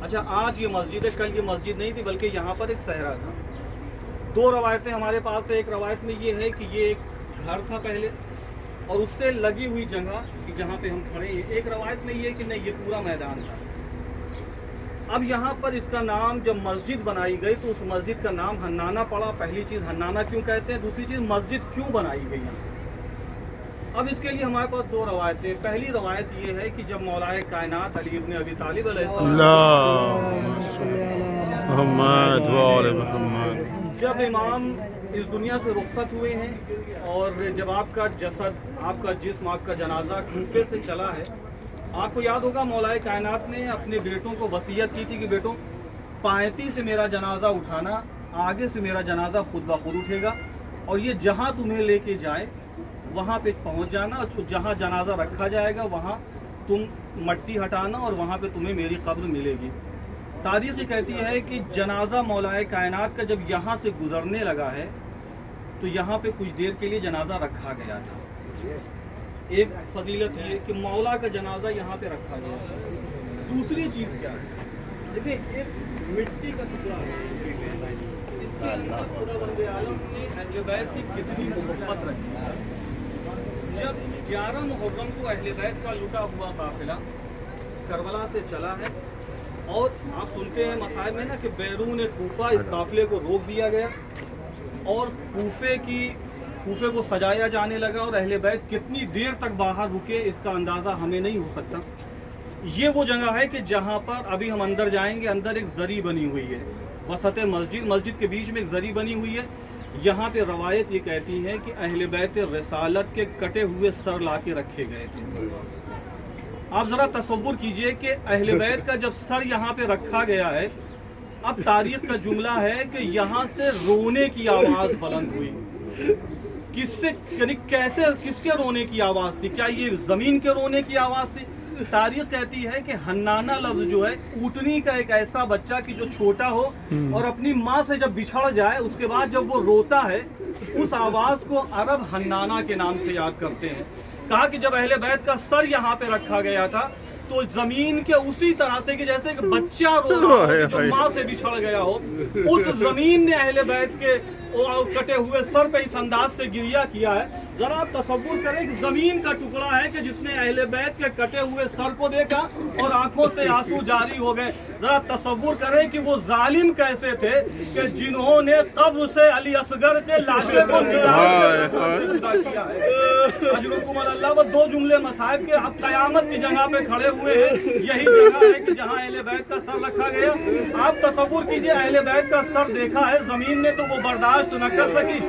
अच्छा, आज ये मस्जिद है, कल ये मस्जिद नहीं थी बल्कि यहाँ पर एक सहरा था। दो रवायतें हमारे पास है। एक रवायत में ये है कि ये एक घर था पहले और उससे लगी हुई जगह कि जहाँ पे हम खड़े हैं। एक रवायत में ये है कि नहीं, ये पूरा मैदान था। अब यहाँ पर इसका नाम जब मस्जिद बनाई गई तो उस मस्जिद का नाम हन्नाना पड़ा। पहली चीज़ हन्नाना क्यों कहते हैं, दूसरी चीज़ मस्जिद क्यों बनाई गई यहाँ। अब इसके लिए हमारे पास दो रवायतें। पहली रवायत ये है कि जब मौलाए कायनात अली इब्न अबी तालिब जब इमाम इस दुनिया से रुखसत हुए हैं और जब आपका जसद, आपका जिस्म, आपका जनाजा खूफे से चला है, आपको याद होगा मौलाए कायनात ने अपने बेटों को वसीयत की थी कि बेटों, पायती से मेरा जनाजा उठाना, आगे से मेरा जनाजा खुद ब खुद उठेगा और ये जहाँ तुम्हें लेके जाए वहाँ पे पहुँच जाना और जहाँ जनाजा रखा जाएगा वहाँ तुम मट्टी हटाना और वहाँ पे तुम्हें मेरी कब्र मिलेगी। तारीख़ कहती है कि जनाजा मौलाए कायनात का जब यहाँ से गुज़रने लगा है तो यहाँ पे कुछ देर के लिए जनाजा रखा गया था। एक फजीलत ये कि मौला का जनाजा यहाँ पे रखा गया। दूसरी चीज़ क्या है, देखिए एक मिट्टी का टुकड़ा है, इसके अंदर खुदा बंदे आलम ने अहले बैत की कितनी मोहब्बत रखी है। जब 11 मुहर्रम को अहले बैत का लुटा हुआ काफिला करबला से चला है और आप सुनते हैं मसाइब में ना कि बैरून कूफा इस काफिले को रोक दिया गया और कूफे को सजाया जाने लगा और अहले बैत कितनी देर तक बाहर रुके इसका अंदाज़ा हमें नहीं हो सकता। ये वो जगह है कि जहाँ पर अभी हम अंदर जाएंगे, अंदर एक जरी बनी हुई है वसत मस्जिद के बीच में एक जरी बनी हुई है। यहाँ पे रवायत ये कहती है कि अहले बैत रिसालत के कटे हुए सर ला के रखे गए थे। आप ज़रा तसव्वुर कीजिए कि अहले बैत का जब सर यहाँ पे रखा गया है, अब तारीख का जुमला है कि यहाँ से रोने की आवाज़ बुलंद हुई। किससे, यानी कैसे, किसके रोने की आवाज़ थी? क्या ये ज़मीन के रोने की आवाज़ थी? तारीख कहती है कि हन्नाना लफ्ज़ जो है ऊँटनी का एक ऐसा बच्चा कि जो छोटा हो और अपनी माँ से जब बिछड़ जाए उसके बाद जब वो रोता है उस आवाज़ को अरब हन्नाना के नाम से याद करते हैं। कहा कि जब अहले बैत का सर यहाँ पे रखा गया था तो ज़मीन के उसी तरह से कि जैसे एक बच्चा रो रहा हो जो माँ से बिछड़ गया हो, उस ज़मीन ने अहले बैत के कटे हुए सर पे इस अंदाज से गिरिया किया है। जरा आप तसव्वुर करें कि जमीन का टुकड़ा है कि जिसने अहले बैत के कटे हुए सर को देखा और आंखों से आंसू जारी हो गए। जरा तसव्वुर करें कि वो जालिम कैसे थे कि जिन्होंने कब्र से अली असगर के लाशे को जुदा किया है। अजरुकुम अल्लाह। वो दो जुमले मसाइब के अब कयामत की जगह पे खड़े हुए हैं। यही जगह है कि जहाँ अहले बैत का सर रखा गया। आप तसव्वुर कीजिए, अहले बैत का सर देखा है जमीन ने तो वो बर्दाश्त न कर सकी।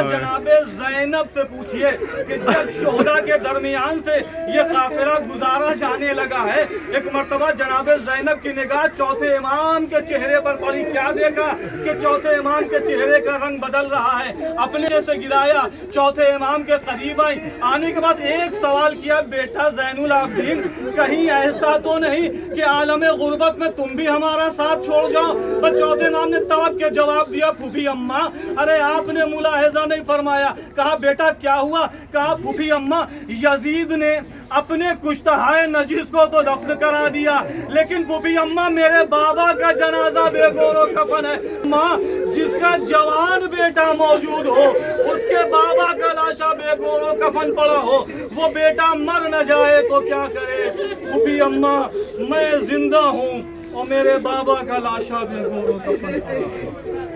जनाबे ज़ैनब से पूछिए कि जब शोहदा के दरमियान से ये काफिला गुजारा जाने लगा है, एक मर्तबा जनाबे ज़ैनब की निगाह चौथे इमाम के चेहरे पर पड़ी। क्या देखा कि चौथे इमाम के चेहरे का रंग बदल रहा है। अपने से गिराया, चौथे इमाम के करीब आई। आने के बाद एक सवाल किया, बेटा ज़ैनुल आबिदीन, कहीं ऐसा तो नहीं कि आलम गुर्बत में तुम भी हमारा साथ छोड़ जाओ? पर चौथे इमाम ने तड़प के जवाब दिया, फूफी अम्मा, अरे आपने मुलाहिजा नहीं फरमाया। कहा बेटा क्या हुआ? कहा फूफी अम्मा, यजीद ने अपने कुश्तहाए नजीस को तो दफन करा दिया, लेकिन फूफी अम्मा मेरे बाबा का जनाजा बेगोरो कफन है। माँ, जिसका जवान बेटा मौजूद हो उसके बाबा का लाशा बेगोरो कफन पड़ा हो, वो बेटा मर न जाए तो क्या करे? फूफी अम्मा, मैं जिंदा हूँ और मेरे बाबा का लाशा बेगोरो कफन पड़ा है।